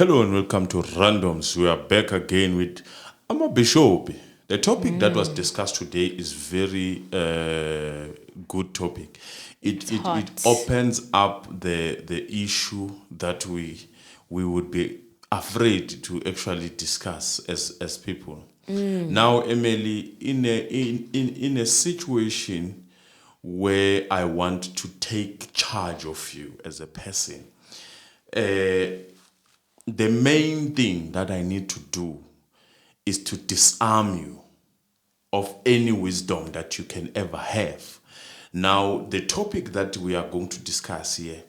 Hello and welcome to Randoms. We are back again with Amabishop. The topic that was discussed today is very good topic. It opens up the issue that we would be afraid to actually discuss as people. Now, Emily, in a situation where I want to take charge of you as a person, the main thing that I need to do is to disarm you of any wisdom that you can ever have. Now, the topic that we are going to discuss here,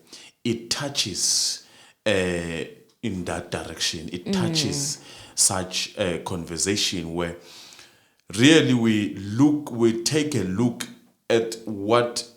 it touches in that direction. It touches such a conversation where really we take a look at what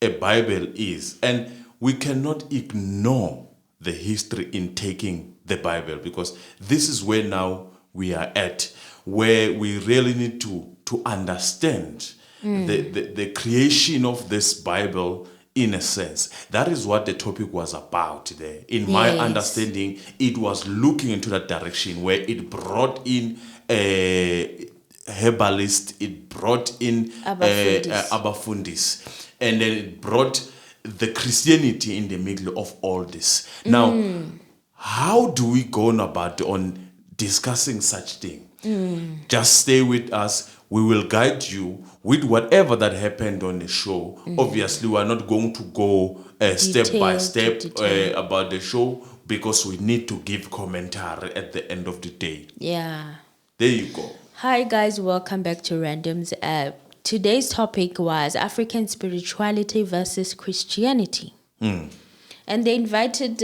a Bible is, and we cannot ignore the history in taking the Bible, because this is where now we are at, where we really need to understand the creation of this Bible in a sense. That is what the topic was about there. In my understanding, it was looking into that direction where it brought in a herbalist, it brought in Abafundis, and then it brought the Christianity in the middle of all this. Now, how do we go about on discussing such thing? Just stay with us. We will guide you with whatever that happened on the show. Obviously, we are not going to go step by step about the show, because we need to give commentary at the end of the day. Yeah. There you go. Hi guys, welcome back to Randoms. Today's topic was African spirituality versus Christianity. And they invited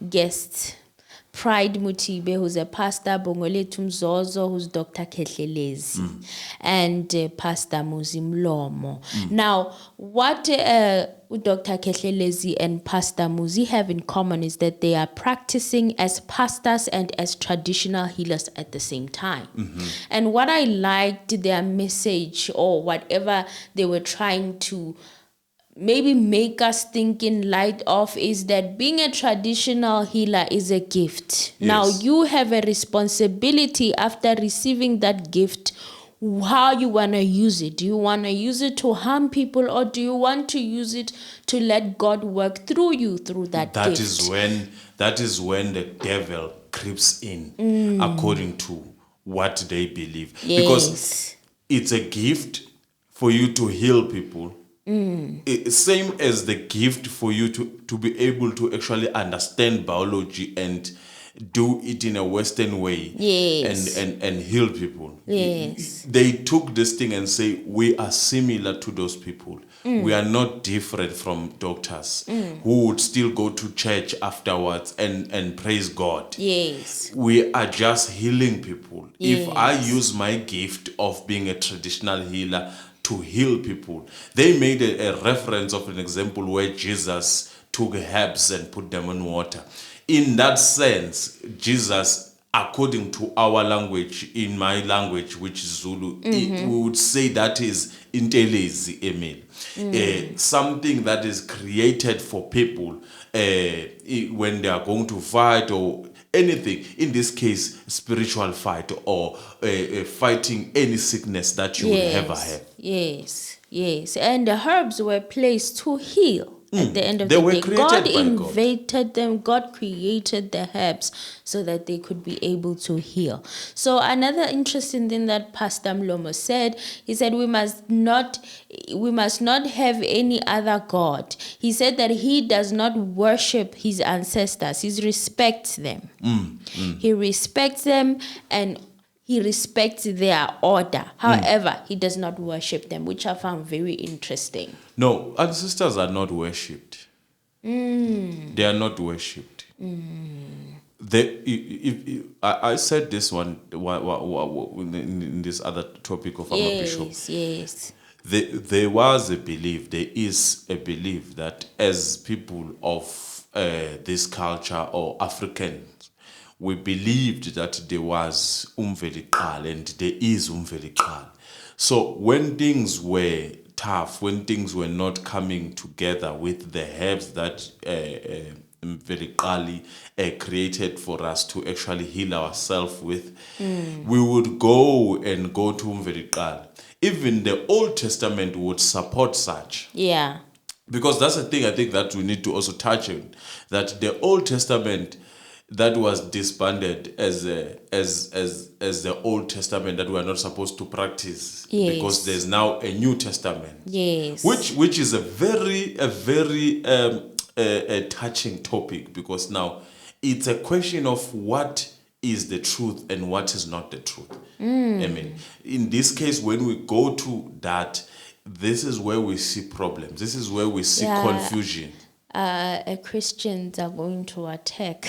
guests, Pride Mutibe, who's a pastor, Bongole Tumzozo, who's Dr Khehlelezi, and Pastor Muzim Lomo. Now, what Dr Khehlelezi and Pastor Muzi have in common is that they are practicing as pastors and as traditional healers at the same time. And what I liked their message, or whatever they were trying to maybe make us think in light of, is that being a traditional healer is a gift. Now you have a responsibility after receiving that gift, how you want to use it. Do you want to use it to harm people, or do you want to use it to let God work through you through that gift? That is when the devil creeps in, according to what they believe. Because it's a gift for you to heal people. Same as the gift for you to be able to actually understand biology and do it in a Western way, and heal people. They took this thing and say, we are similar to those people. We are not different from doctors who would still go to church afterwards and praise God. We are just healing people. If I use my gift of being a traditional healer to heal people, they made a reference of an example where Jesus took herbs and put them in water. In that sense, Jesus, according to our language, in my language, which is Zulu, we would say that is intelezi, Emil. Something that is created for people when they are going to fight or anything. In this case, spiritual fight, or fighting any sickness that you would ever have. And the herbs were placed to heal. At the end of the day, God invented them. God created the herbs so that they could be able to heal. So another interesting thing that Pastor Mlomo said, he said we must not have any other God. He said that he does not worship his ancestors. He respects them. He respects them, and he respects their order. However, he does not worship them, which I found very interesting. No, ancestors are not worshipped. They are not worshipped. I said this one in this other topic of Amabishop. There was a belief, there is a belief that as people of this culture or Africans, we believed that there was Umveliqal and there is Umveliqal. So when things were tough, when things were not coming together with the herbs that created for us to actually heal ourselves with, we would go to Mveliqali. Even the Old Testament would support such. Yeah. Because that's the thing I think that we need to also touch on, that the Old Testament that was disbanded as the Old Testament that we are not supposed to practice, Yes. because there's now a New Testament. Yes. Which is a very touching topic, because now it's a question of what is the truth and what is not the truth. I mean, in this case, when we go to that, this is where we see problems. This is where we see confusion. Christians are going to attack.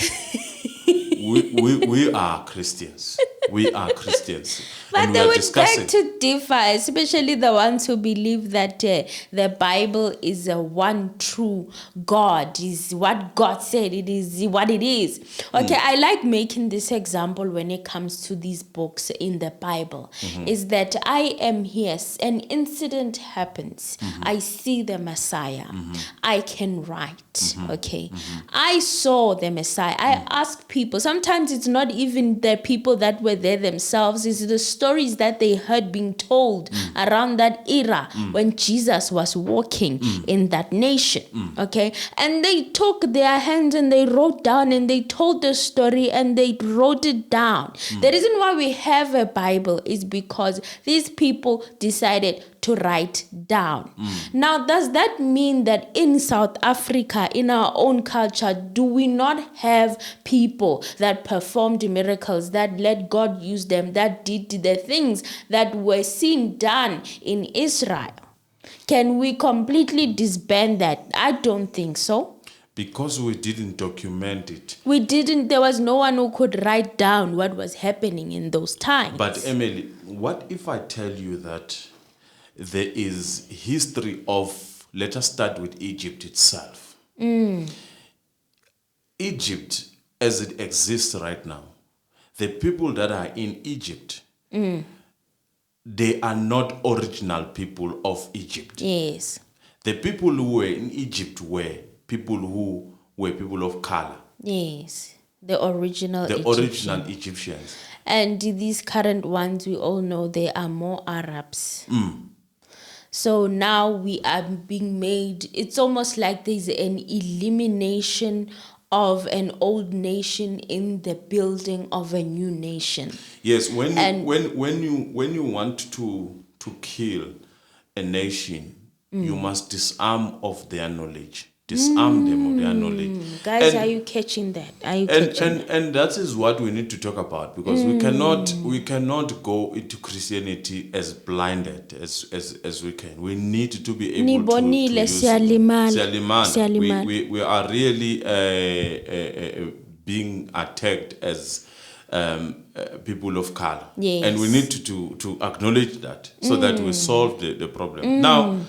We are Christians. We are Christians. But and they we are would discussing. beg to differ, especially the ones who believe that the Bible is a one true God, is what God said, it is what it is. Okay, I like making this example when it comes to these books in the Bible, is that I am here, an incident happens, I see the Messiah, I can write, okay? I saw the Messiah, I ask people, sometimes it's not even the people that were there themselves, it's the stories that they heard being told around that era when Jesus was walking in that nation, okay? And they took their hands and they wrote down and they told the story and they wrote it down. The reason why we have a Bible is because these people decided to write down. Now, does that mean that in South Africa, in our own culture, do we not have people that performed miracles, that let God use them, that did the things that were seen done in Israel? Can we completely disband that? I don't think so. Because we didn't document it. We didn't, there was no one who could write down what was happening in those times. But Emily, what if I tell you that there is history of, let us start with Egypt itself. Egypt, as it exists right now, the people that are in Egypt, they are not original people of Egypt. Yes. The people who were in Egypt were people who were people of color. Yes. The original Egyptians. And these current ones, we all know they are more Arabs. So now we are being made, it's almost like there's an elimination of an old nation in the building of a new nation. Yes, when you want to kill a nation, you must disarm of their knowledge. Disarm them of their knowledge. Guys, are you catching that? And that is what we need to talk about, because we cannot go into Christianity as blinded as we can. We need to be able to use Sialimana. We are really being attacked as people of color. Yes. And we need to acknowledge that so that we solve the problem. Now,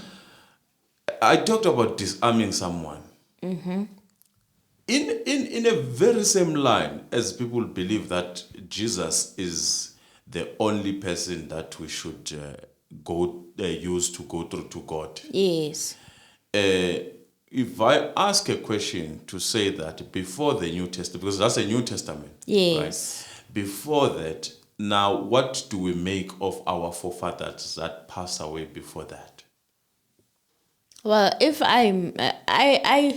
I talked about disarming someone. In a very same line as people believe that Jesus is the only person that we should use to go through to God. Yes. If I ask a question to say that before the New Testament, because that's a New Testament, yes, right? Before that, now what do we make of our forefathers that passed away before that? Well, if I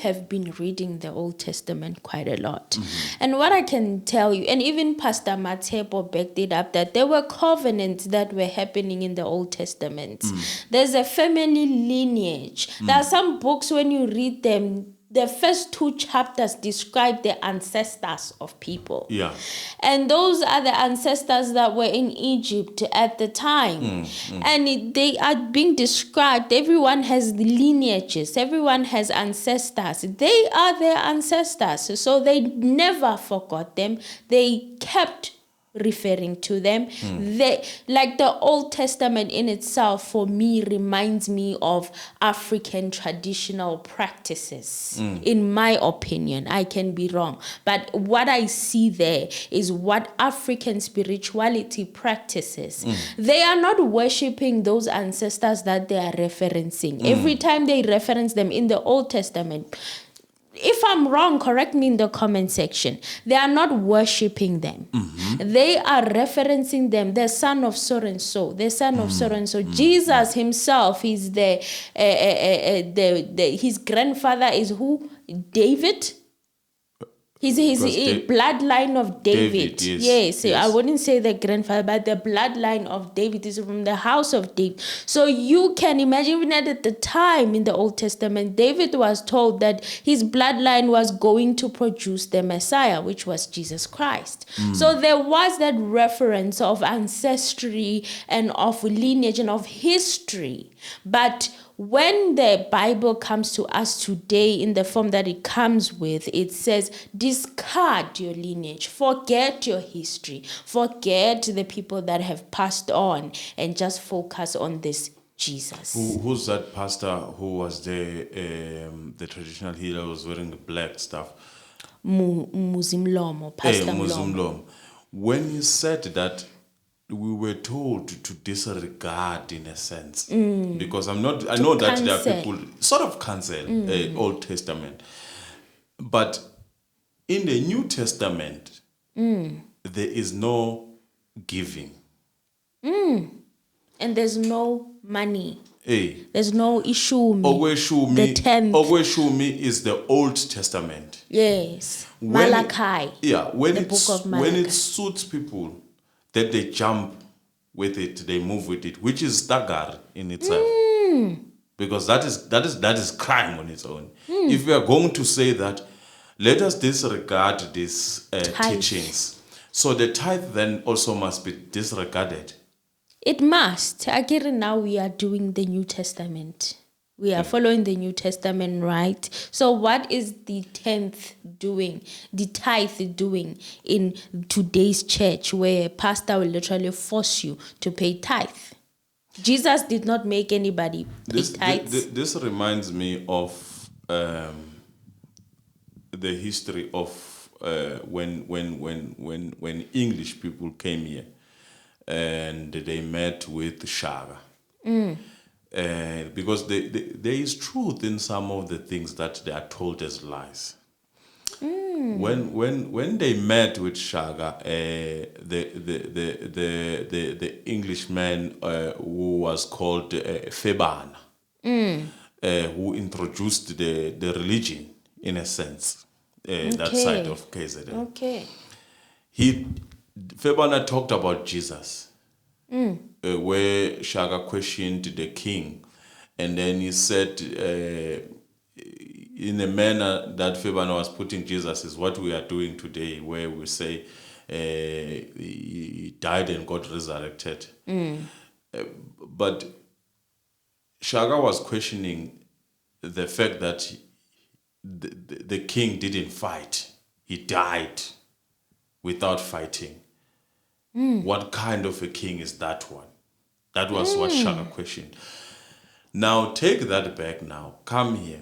have been reading the Old Testament quite a lot. And what I can tell you, and even Pastor Matebo backed it up, that there were covenants that were happening in the Old Testament. There's a family lineage. There are some books, when you read them, the first 2 chapters describe the ancestors of people. Yeah. And those are the ancestors that were in Egypt at the time. And they are being described. Everyone has the lineages. Everyone has ancestors. They are their ancestors. So they never forgot them. They kept referring to them. They, like the Old Testament in itself, for me, reminds me of African traditional practices. In my opinion, I can be wrong, but what I see there is what African spirituality practices. They are not worshiping those ancestors that they are referencing. Every time they reference them in the Old Testament, if I'm wrong, correct me in the comment section. They are not worshiping them. They are referencing them. The son of so and so. The son of so and so. Jesus himself is his grandfather is who? David. His bloodline of David. Yes. I wouldn't say the grandfather, but the bloodline of David is from the house of David. So you can imagine, even at the time in the Old Testament, David was told that his bloodline was going to produce the Messiah, which was Jesus Christ. So there was that reference of ancestry and of lineage and of history. But when the Bible comes to us today in the form that it comes with, it says, discard your lineage, forget your history, forget the people that have passed on, and just focus on this Jesus. Who's that pastor who was the traditional healer who was wearing the black stuff? Muzimlomo, Pastor Mlomo. When he said that, we were told to disregard in a sense, because I know that there are people sort of cancel Old Testament, but in the New Testament there is no giving, and there's no money. There's no issue. The 10th. Ogweshumi is the Old Testament. Yes, Malachi. When it suits people, that they jump with it, they move with it, which is stagar in itself, because that is crime on its own. If we are going to say that, let us disregard these teachings. So the tithe then also must be disregarded. It must. Again, now we are doing the New Testament. We are following the New Testament, right? So what is the 10th doing, the tithe doing in today's church, where a pastor will literally force you to pay tithe? Jesus did not make anybody pay tithes. This reminds me of the history of when English people came here and they met with Shaka. Because there is truth in some of the things that they are told as lies. When they met with Shaka, the Englishman who was called Febana, who introduced the religion in a sense, that side of KZN. Febana talked about Jesus. Where Shaka questioned the king, and then he said, in a manner that Febana was putting Jesus is what we are doing today, where we say he died and got resurrected. But Shaka was questioning the fact that the king didn't fight; he died without fighting. What kind of a king is that one? That was what Shaka questioned. Now take that back now. Come here.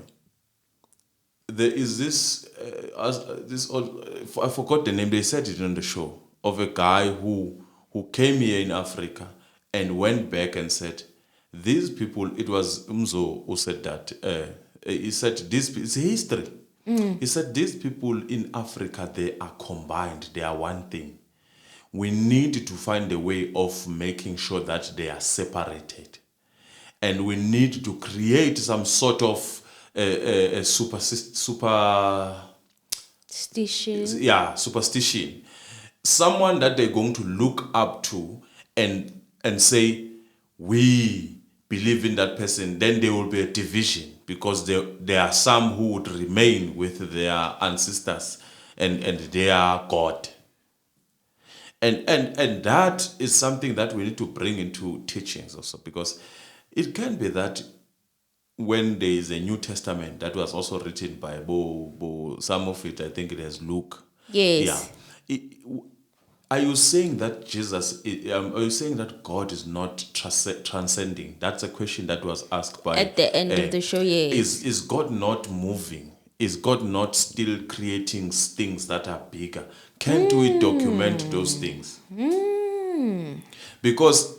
There is this, I forgot the name, they said it on the show, of a guy who came here in Africa and went back and said, these people, it was Umzo who said that, he said, this is history. He said, these people in Africa, they are combined, they are one thing. We need to find a way of making sure that they are separated. And we need to create some sort of superstition. Someone that they're going to look up to and say, we believe in that person. Then there will be a division, because there are some who would remain with their ancestors and their God. And that is something that we need to bring into teachings also, because it can be that when there is a New Testament that was also written by some of it, I think it has Luke. Yes. Yeah. Are you saying that are you saying that God is not transcending? That's a question that was asked by... At the end of the show, yes. Is God not moving? Is God not still creating things that are bigger? Can't we document those things? Because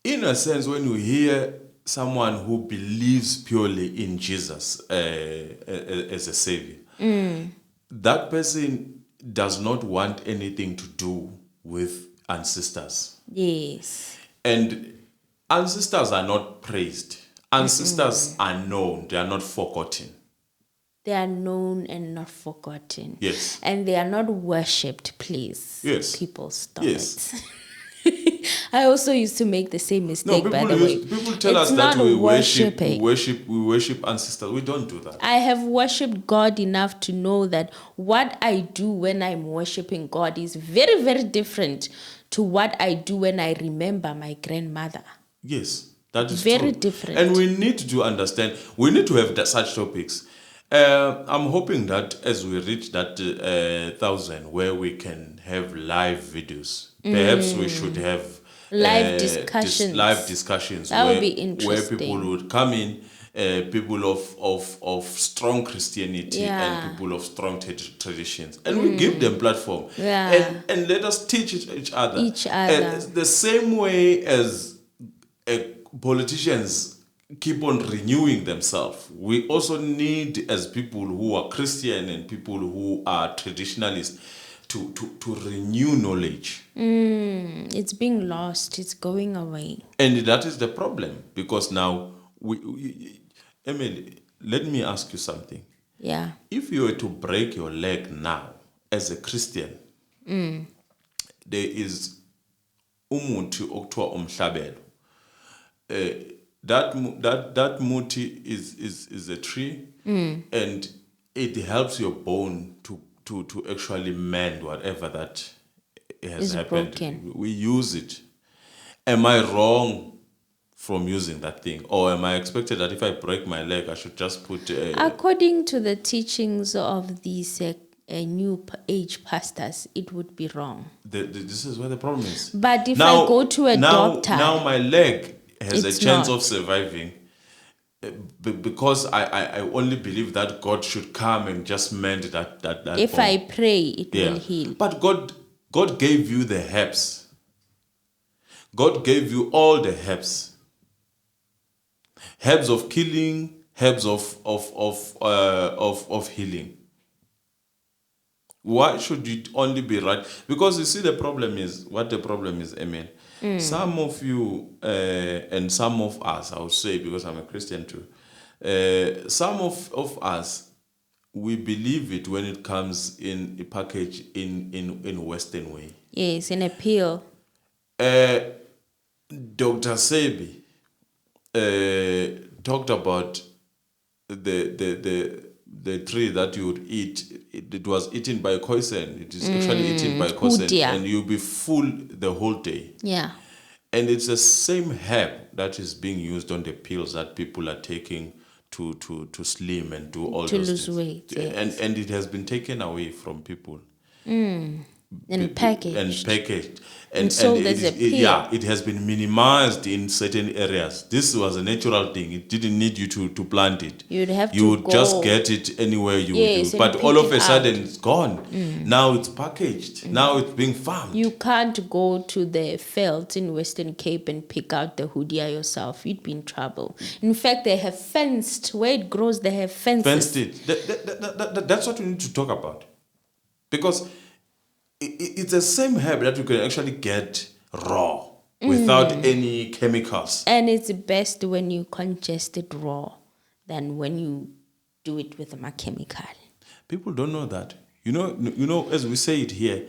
in a sense, when you hear someone who believes purely in Jesus as a savior, that person does not want anything to do with ancestors. Yes. And ancestors are not praised. Ancestors are known, they are not forgotten. They are known and not forgotten. Yes. And they are not worshipped, please. Yes. People, stop Yes. it. I also used to make the same mistake, by the way. People tell It's us that not we worship worshipping. ancestors. We don't do that. I have worshipped God enough to know that what I do when I'm worshiping God is very, very different to what I do when I remember my grandmother. Yes, that is Very true. different. And we need to understand, we need to have such topics. I'm hoping that as we reach that 1,000 where we can have live videos, perhaps we should have Live discussions. live discussions That would where, be where interesting. people would come in, people of strong Christianity Yeah. and people of strong traditions, and we give them platform. Yeah. And let us teach each other. Each other. The same way as politicians keep on renewing themselves, we also need, as people who are Christian and people who are traditionalists, to renew knowledge. It's being lost. It's going away. And that is the problem, because now Emily, let me ask you something. Yeah. If you were to break your leg now as a Christian, there is umuthi okuthiwa umhlabelo. That muti is a tree, and it helps your bone to actually mend whatever that has Is happened. broken. We use it. Am I wrong from using that thing, or am I expected that if I break my leg, I should just put? According to the teachings of these new age pastors, it would be wrong. This is where the problem is. But if I go to a doctor, now my leg has a it's chance not. of surviving, because I only believe that God should come and just mend that if bone. I pray, it will heal. But God gave you the herbs. God gave you all the herbs. Herbs of killing, herbs of healing. Why should it only be right? Because you see, the problem is, Amen. Some of you and some of us, I would say, because I'm a Christian too, some of us, we believe it when it comes in a package in Western way. Yes, in a pill. Dr. Sebi talked about the tree that you would eat. It was eaten by poison. It is actually eaten by poison, dear. and you'll be full the whole day. Yeah. And it's the same herb that is being used on the pills that people are taking to slim and do all To those lose things. weight, yes. And it has been taken away from people. And packaged. And sold it as a pill. Yeah, it has been minimized in certain areas. This was a natural thing. It didn't need you to plant it. You'd have You to would go. just get it anywhere you Yes, do. and But all pick of it a sudden out. it's gone. Now it's packaged. Now it's being farmed. You can't go to the fields in Western Cape and pick out the hoodia yourself. You'd be in trouble. In fact, they have fenced. Where it grows, they have fences. Fenced it. That's what we need to talk about. Because it's the same herb that you can actually get raw without any chemicals. And it's best when you congest it raw than when you do it with a chemical. People don't know that. You know, as we say it here,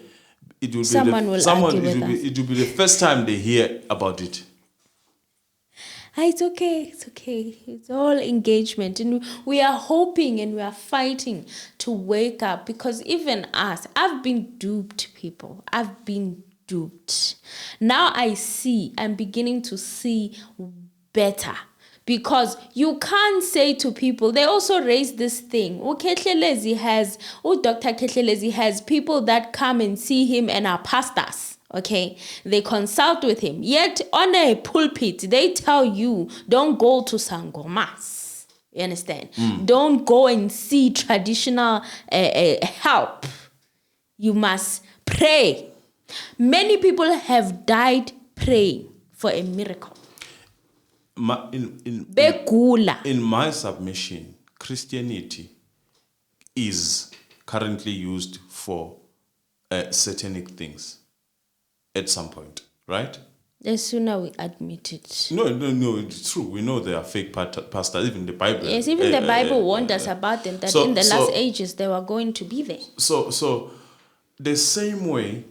it will Someone will argue with us. It will be the first time they hear about it. It's okay. It's all engagement. And we are hoping and we are fighting to wake up, because even us, I've been duped, people. I've been duped. Now I'm beginning to see better. Because you can't say to people, they also raise this thing. Dr. Khehlelezi has people that come and see him and are pastors. Okay, they consult with him. Yet on a pulpit, they tell you, don't go to sangomas. You understand? Don't go and see traditional help. You must pray. Many people have died praying for a miracle. In my submission, Christianity is currently used for satanic things at some point, right? The sooner we admit it. No, it's true. We know they are fake pastors, even the Bible. Yes, even the Bible warned us about them, that in the last ages they were going to be there. So the same way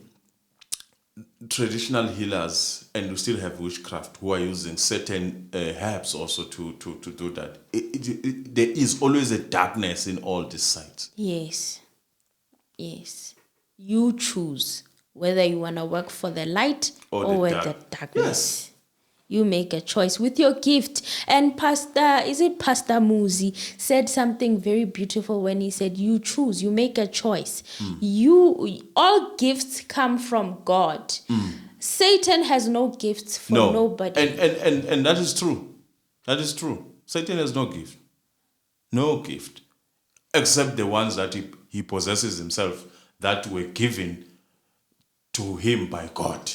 traditional healers, and we still have witchcraft, who are using certain herbs also to do that. There is always a darkness in all these sites. Yes. You choose whether you want to work for the light or with the darkness. Yes. You make a choice with your gift. And Pastor Muzi said something very beautiful when he said, you choose, you make a choice. All gifts come from God. Satan has no gifts for nobody. And that is true. That is true. Satan has no gift. No gift. Except the ones that he possesses himself, that were given to him by God.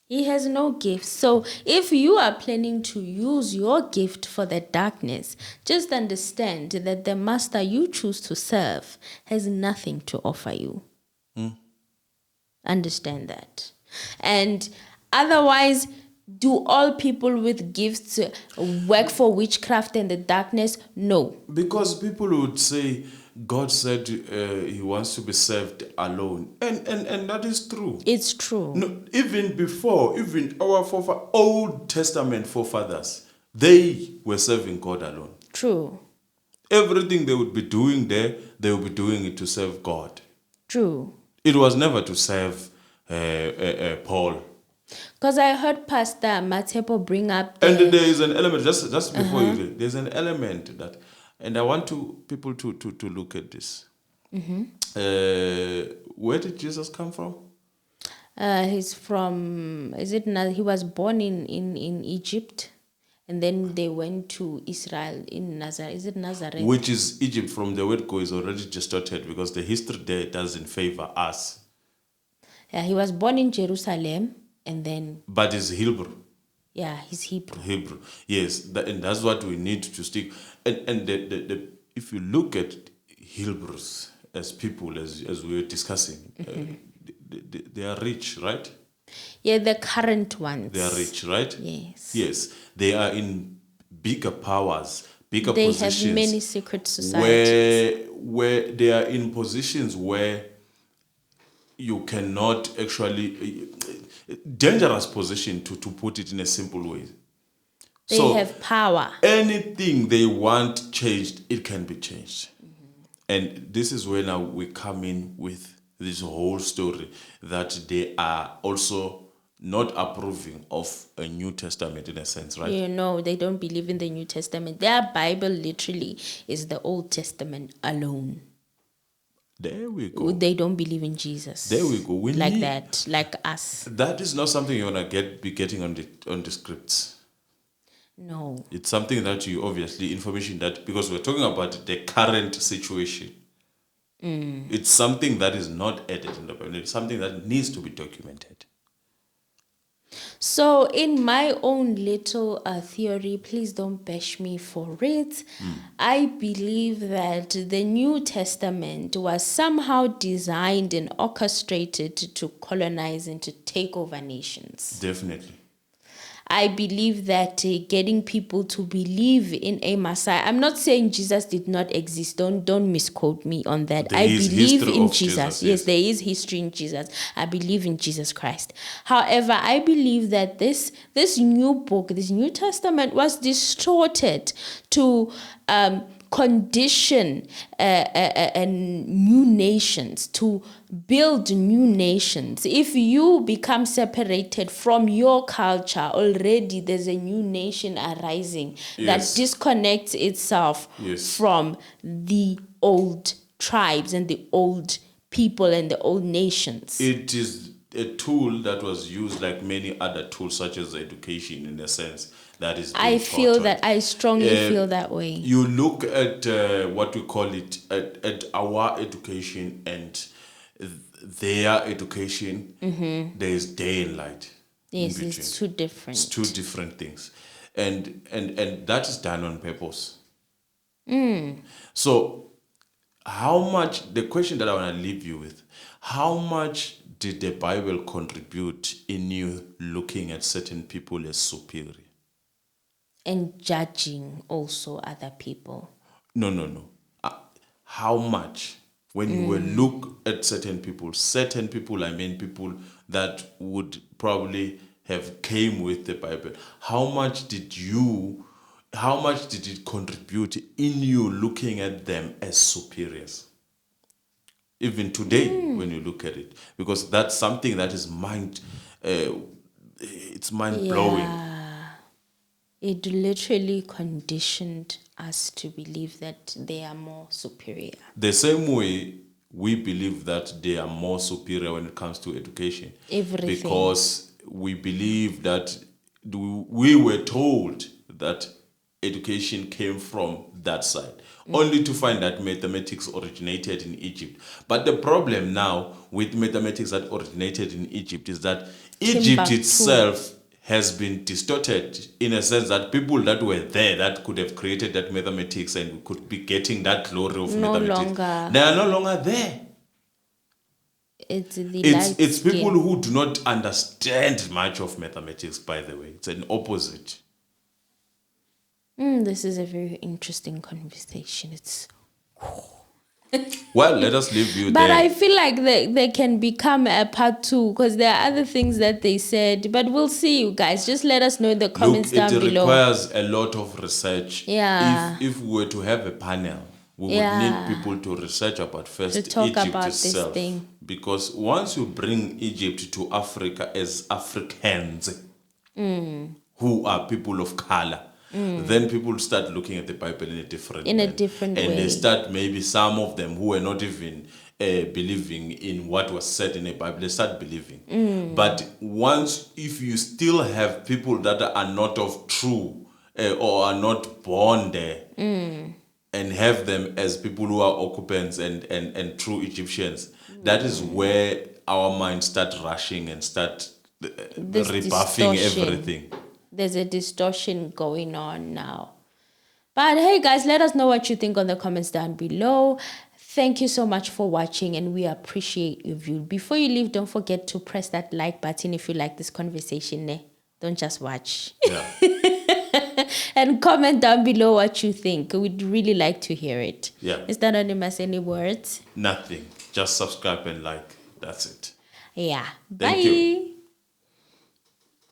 He has no gift. So if you are planning to use your gift for the darkness, just understand that the master you choose to serve has nothing to offer you. Understand that. And otherwise, do all people with gifts work for witchcraft and the darkness? No. Because people would say, God said he wants to be served alone. And that is true. It's true. No, even before, even our Old Testament forefathers, they were serving God alone. True. Everything they would be doing there, they would be doing it to serve God. True. It was never to serve Paul. Because I heard Pastor Matepo bring up And there is an element, just before you do, there's an element that, and I want people to look at this. Where did Jesus come from? He's from, he was born in Egypt, and then they went to Israel in Nazareth. Is it Nazareth? Which is Egypt, from the word go, is already distorted because the history there doesn't favor us. Yeah, he was born in Jerusalem, and then... But it's Hebrew. Yeah, he's Hebrew. Hebrew, yes, and that's what we need to stick. And the if you look at Hebrews as people, as we were discussing, they are rich, right? Yeah, the current ones. They are rich, right? Yes. Yes, they are in bigger powers, bigger they positions. They have many secret societies. Where they are in positions where you cannot actually... dangerous position, to put it in a simple way. They have power. Anything they want changed, it can be changed. And this is where now we come in with this whole story, that they are also not approving of a New Testament in a sense, right? You know, they don't believe in the New Testament. Their Bible literally is the Old Testament alone. There we go. They don't believe in Jesus. There we go. Like us. That is not something you're gonna be getting on the scripts. No. It's something that you obviously, information that, because we're talking about the current situation. It's something that is not added in the Bible. It's something that needs to be documented. So in my own little theory, please don't bash me for it. I believe that the New Testament was somehow designed and orchestrated to colonize and to take over nations. Definitely. I believe that getting people to believe in a Messiah. I'm not saying Jesus did not exist. Don't misquote me on that. I believe in Jesus. Yes, there is history in Jesus. I believe in Jesus Christ. However, I believe that this new book, this New Testament, was distorted to condition new nations, to build new nations. If you become separated from your culture, already there's a new nation arising that disconnects itself from the old tribes and the old people and the old nations. It is a tool that was used like many other tools, such as education, in a sense. That is I strongly feel that way. You look at what we call it, at our education and their education, there is day and light. Yes, it's two different. It's two different things. And that is done on purpose. So how much, the question that I want to leave you with, how much did the Bible contribute in you looking at certain people as superior? And judging also other people. No. How much? When you will look at certain people, I mean people that would probably have came with the Bible, how much did it contribute in you looking at them as superiors? Even today, when you look at it, because that's something that is it's mind blowing. Yeah. It literally conditioned us to believe that they are more superior. The same way we believe that they are more superior when it comes to education. Everything. Because we believe that we were told that education came from that side, only to find that mathematics originated in Egypt. But the problem now with mathematics that originated in Egypt is that Egypt itself has been distorted, in a sense that people that were there that could have created that mathematics and could be getting that glory of mathematics, they are no longer there. It's people who do not understand much of mathematics, by the way. It's an opposite. This is a very interesting conversation. It's well, let us leave you but there. I feel like they can become a part 2, because there are other things that they said. But we'll see, you guys. Just let us know in the comments down below. It requires a lot of research. Yeah. If we were to have a panel, we would need people to research about first to talk Egypt about itself. This thing. Because once you bring Egypt to Africa as Africans, who are people of color, then people start looking at the Bible in a different way. And they start, maybe some of them who were not even believing in what was said in the Bible, they start believing. But if you still have people that are not of true or are not born there, and have them as people who are occupants and true Egyptians, that is where our minds start rushing and start rebuffing everything. There's a distortion going on now. But hey guys, let us know what you think on the comments down below. Thank you so much for watching, and we appreciate your view. Before you leave, don't forget to press that like button if you like this conversation. Don't just watch. Yeah. And comment down below what you think. We'd really like to hear it. Yeah. Is that anonymous? Any words? Nothing. Just subscribe and like. That's it. Yeah. Thank Bye. you.